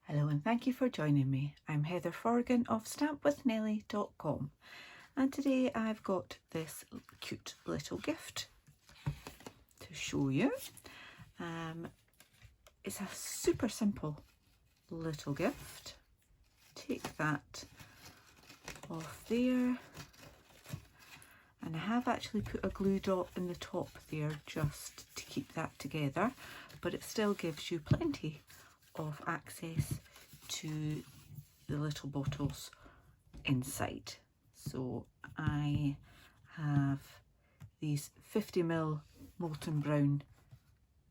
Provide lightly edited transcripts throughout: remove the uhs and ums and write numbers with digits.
Hello and thank you for joining me. I'm Heather Forgan of stampwithnellie.com, and today I've got this cute little gift to show you. It's a super simple little gift. Take that off there, and I have actually put a glue dot in the top there just to keep that together, but it still gives you plenty of access to the little bottles inside. So I have these 50ml Molton Brown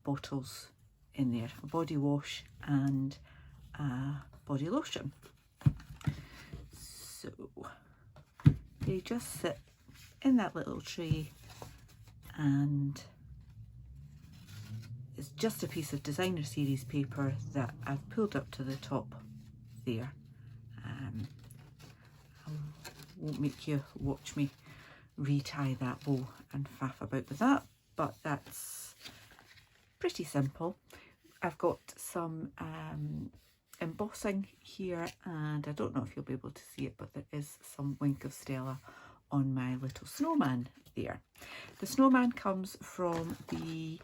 bottles in there, a body wash and a body lotion. So they just sit in that little tray, and it's just a piece of designer series paper that I've pulled up to the top there. I won't make you watch me retie that bow and faff about with that, but that's pretty simple. I've got some embossing here, and I don't know if you'll be able to see it, but there is some Wink of Stella on my little snowman there. The snowman comes from the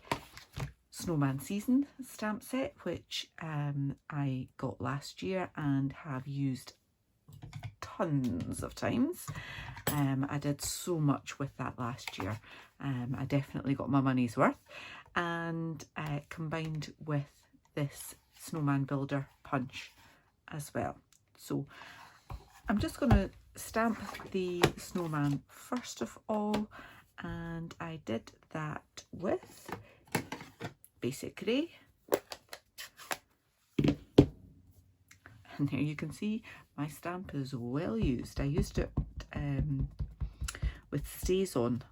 Snowman Season stamp set, which I got last year and have used tons of times. I did so much with that last year. I definitely got my money's worth, and combined with this snowman builder punch as well. So I'm just going to stamp the snowman first of all, and I did that with basic grey, and there you can see my stamp is well used. I used it with Stays On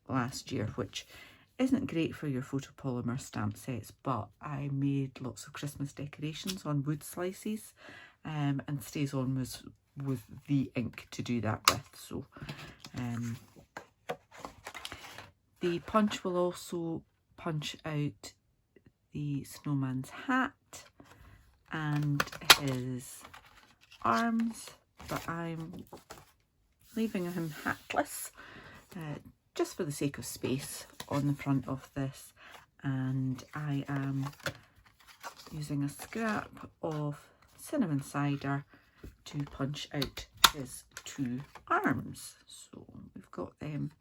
last year, which isn't great for your photopolymer stamp sets, but I made lots of Christmas decorations on wood slices, and Stays On was the ink to do that with. So the punch will also punch out the snowman's hat and his arms, but I'm leaving him hatless just for the sake of space on the front of this, and I am using a scrap of cinnamon cider to punch out his two arms. So we've got them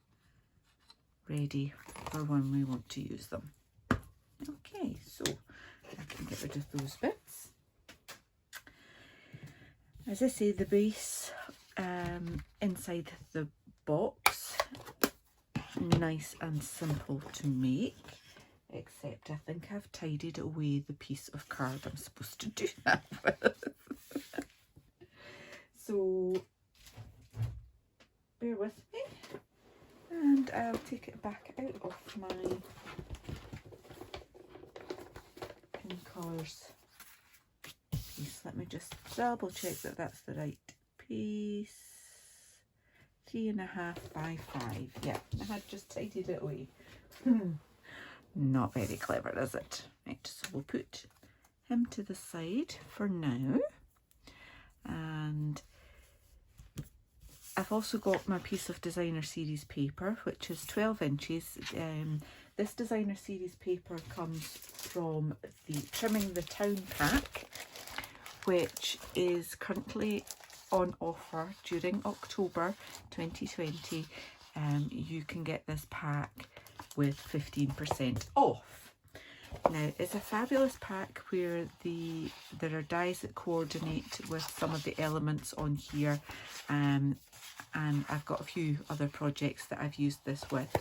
ready for when we want to use them. Okay, so I can get rid of those bits. As I say, the base inside the box, nice and simple to make, except I think I've tidied away the piece of card I'm supposed to do that with. So bear with me, and I'll take it back out of my In Colours piece. Let me just double check that that's the right piece. 3.5 by 5. Yeah, I had just tidied it away. Not very clever, is it? Right, so we'll put him to the side for now, and I've also got my piece of designer series paper, which is 12 inches. This designer series paper comes from the Trimming the Town pack, which is currently on offer during October 2020. You can get this pack with 15% off. Now, it's a fabulous pack where there are dies that coordinate with some of the elements on here, and I've got a few other projects that I've used this with.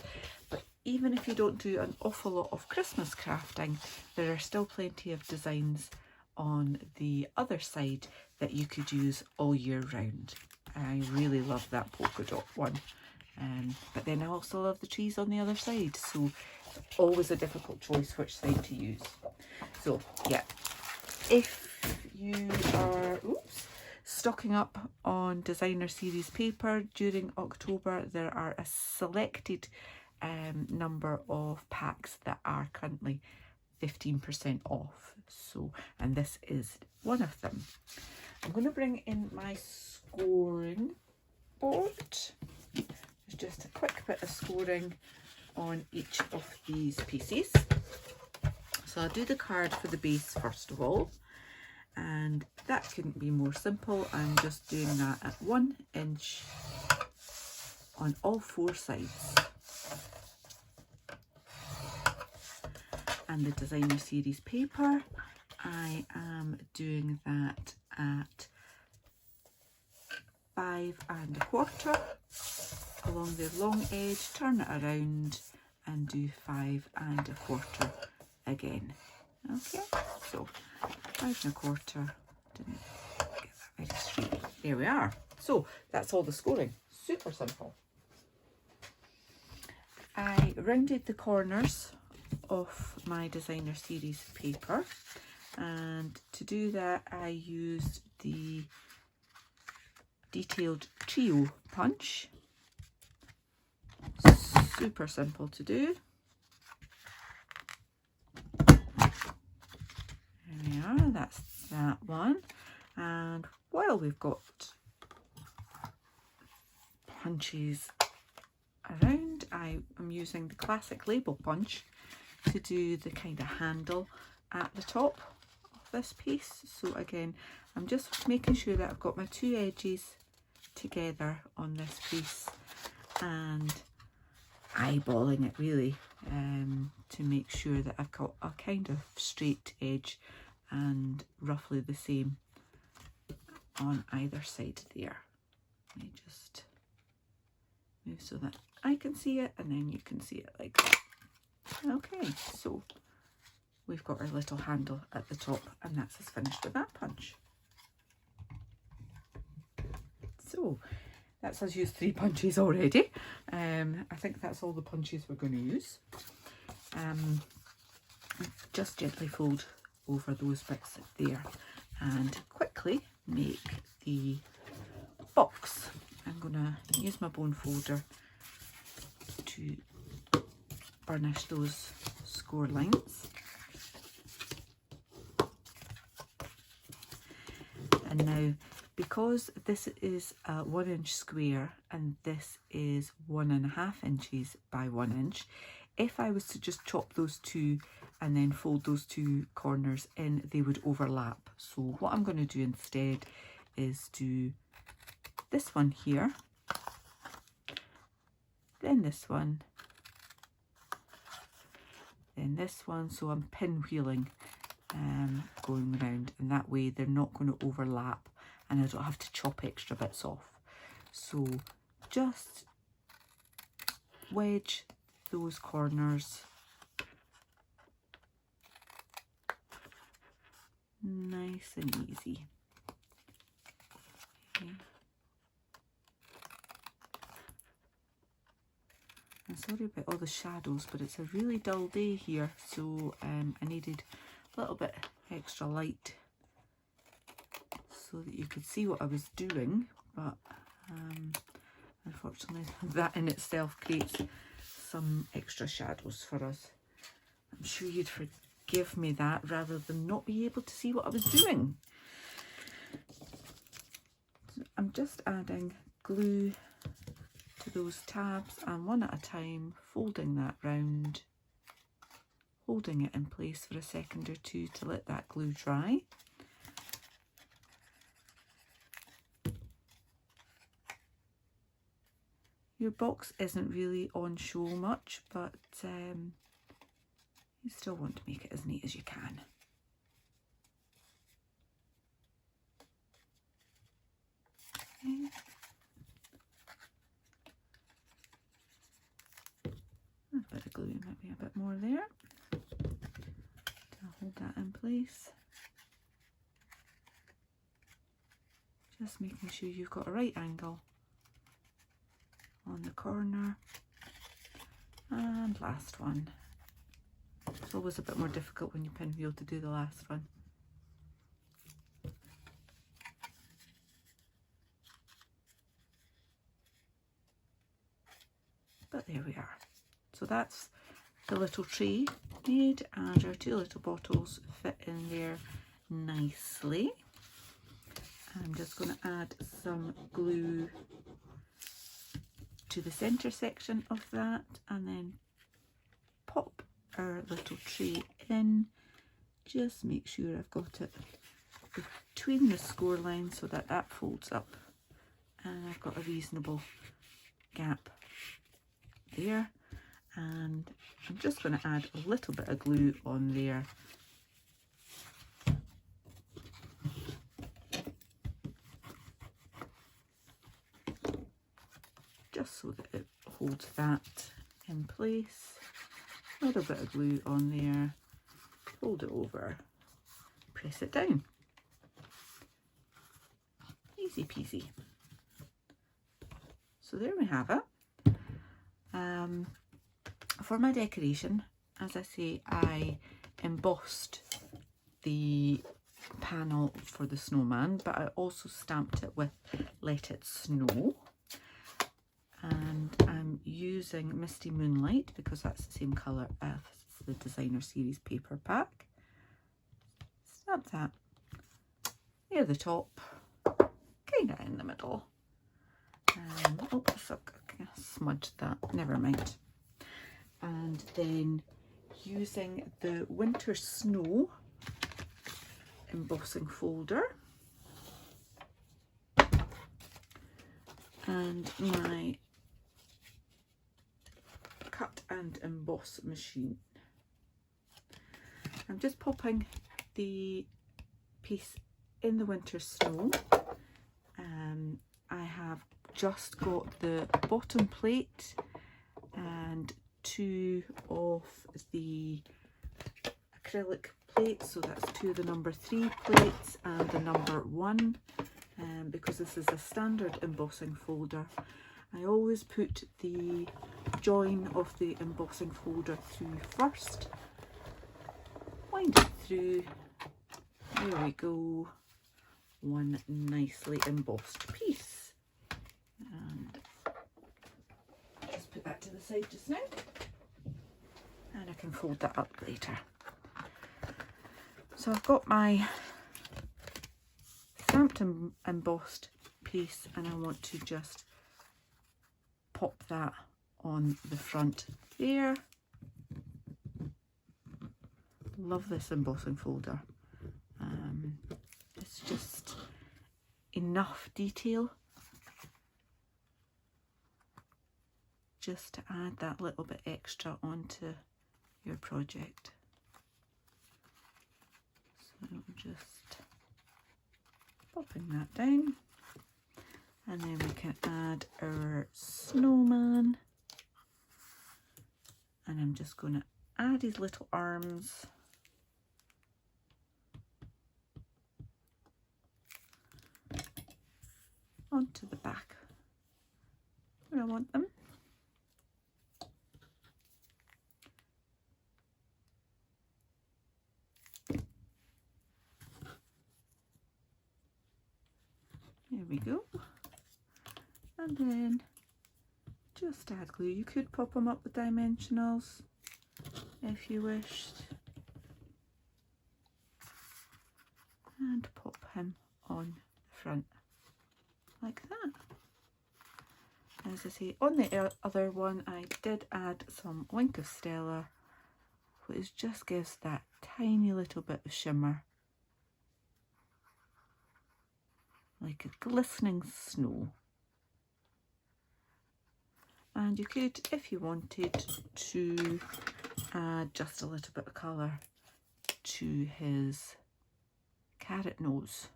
But even if you don't do an awful lot of Christmas crafting, there are still plenty of designs on the other side that you could use all year round. I really love that polka dot one, but then I also love the trees on the other side, so it's always a difficult choice which side to use. So yeah, if you are stocking up on designer series paper during October, there are a selected number of packs that are currently 15% off. So, and this is one of them. I'm going to bring in my scoring board. There's just a quick bit of scoring on each of these pieces. So I'll do the card for the base first of all, and that couldn't be more simple. I'm just doing that at 1 inch on all 4 sides. And the designer series paper, I am doing that at 5 1/4 along the long edge, turn it around and do 5 1/4 again. Okay, so 5 1/4, didn't get that very straight. There we are. So that's all the scoring. Super simple. I rounded the corners of my designer series paper, and to do that I used the detailed trio punch. Super simple to do. There we are, that's that one. And while we've got punches around, I am using the classic label punch to do the kind of handle at the top of this piece. So again, I'm just making sure that I've got my 2 edges together on this piece and eyeballing it really, to make sure that I've got a kind of straight edge and roughly the same on either side there. Let me just move so that I can see it and then you can see it like that. Okay, so we've got our little handle at the top, and that's us finished with that punch. So that's us used 3 punches already. I think that's all the punches we're going to use. Just gently fold over those bits there and quickly make the box. I'm going to use my bone folder to burnish those score lines. And now, because this is a 1 inch square and this is 1.5 inches by 1 inch, if I was to just chop those two and then fold those 2 corners in, they would overlap. So what I'm going to do instead is do this one here, then this one, then this one. So I'm pinwheeling, going around, and that way they're not going to overlap and I don't have to chop extra bits off. So just wedge those corners nice and easy. Okay. I'm sorry about all the shadows, but it's a really dull day here, so I needed a little bit extra light so that you could see what I was doing, but unfortunately that in itself creates some extra shadows for us. I'm sure you'd forgive me that rather than not be able to see what I was doing. So I'm just adding glue to those tabs, and one at a time folding that round, holding it in place for a second or two to let that glue dry. Your box isn't really on show much, but you still want to make it as neat as you can. Okay. A bit of glue, maybe a bit more there to hold that in place. Just making sure you've got a right angle on the corner. And last one. It's always a bit more difficult when you pinwheel to do the last one. But there we are. So that's the little tree made, and our two little bottles fit in there nicely. I'm just going to add some glue to the centre section of that, and then pop our little tray in. Just make sure I've got it between the score lines so that that folds up, and I've got a reasonable gap there. And I'm just going to add a little bit of glue on there. Just so that it holds that in place. A little bit of glue on there, fold it over, press it down. Easy peasy. So there we have it. For my decoration, as I say, I embossed the panel for the snowman, but I also stamped it with Let It Snow. And I'm using Misty Moonlight because that's the same colour as the designer series paper pack. Stamp that near the top, kind of in the middle. Oh, I smudged that, never mind. And then using the Winter Snow embossing folder and my cut and emboss machine, I'm just popping the piece in the Winter Snow. I have just got the bottom plate and two of the acrylic plates, so that's two of the number 3 plates and the number 1, because this is a standard embossing folder. I always put the join of the embossing folder through first, wind it through, there we go, one nicely embossed piece. And just put that to the side just now, and I can fold that up later. So I've got my stamped and embossed piece, and I want to just pop that on the front there. Love this embossing folder. It's just enough detail just to add that little bit extra onto your project. So just popping that down, and then we can add our snowman, and I'm just going to add his little arms onto the back where I want them. There we go. And then just add glue. You could pop them up with dimensionals if you wished. And pop him on the front like that. As I say, on the other one I did add some Wink of Stella, which just gives that tiny little bit of shimmer, like a glistening snow. And you could, if you wanted, to add just a little bit of colour to his carrot nose.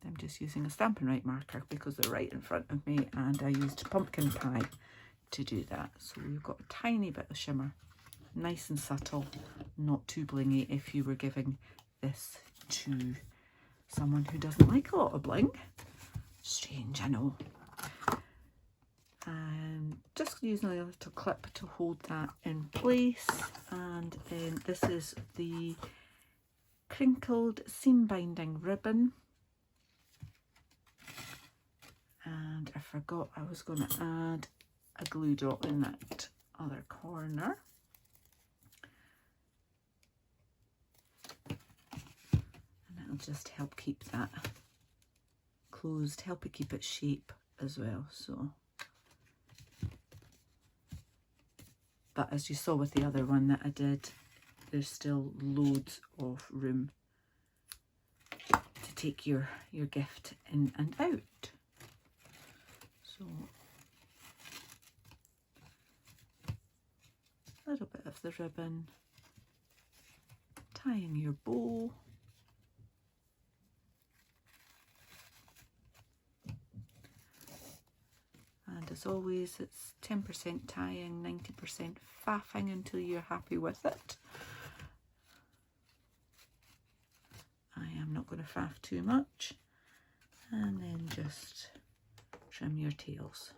I'm just using a Stampin' Up marker because they're right in front of me, and I used pumpkin pie to do that. So we've got a tiny bit of shimmer, nice and subtle, not too blingy if you were giving this to someone who doesn't like a lot of bling. Strange, I know. And just using a little clip to hold that in place. And then this is the crinkled seam binding ribbon. And I forgot I was going to add a glue dot in that other corner. It'll just help keep that closed, help it keep its shape as well. So, but as you saw with the other one that I did, there's still loads of room to take your gift in and out. So a little bit of the ribbon, tying your bow. And as always, it's 10% tying, 90% faffing until you're happy with it. I am not going to faff too much. And then just trim your tails,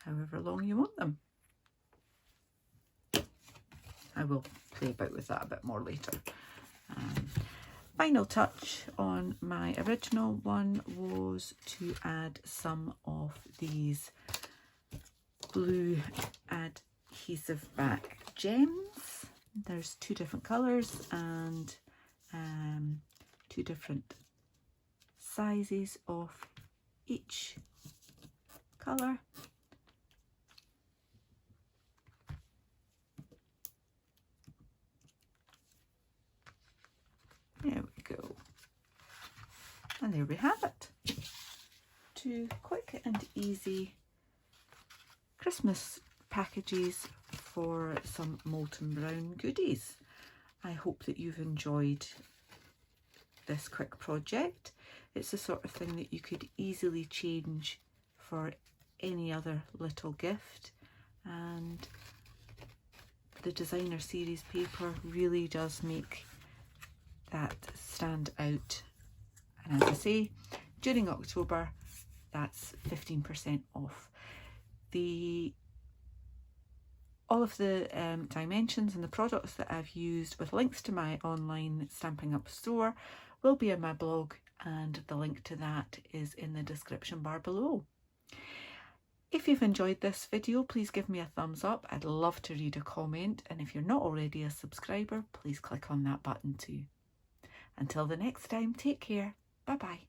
however long you want them. I will play about with that a bit more later. Final touch on my original one was to add some of these glue adhesive back gems. There's 2 different colours and 2 different sizes of each colour. There we go. And there we have it. 2 quick and easy Christmas packages for some Molton Brown goodies. I hope that you've enjoyed this quick project. It's the sort of thing that you could easily change for any other little gift, and the designer series paper really does make that stand out. And as I say, during October, that's 15% off. All of the dimensions and the products that I've used with links to my online Stampin' Up store will be in my blog, and the link to that is in the description bar below. If you've enjoyed this video, please give me a thumbs up. I'd love to read a comment, and if you're not already a subscriber, please click on that button too. Until the next time, take care. Bye bye.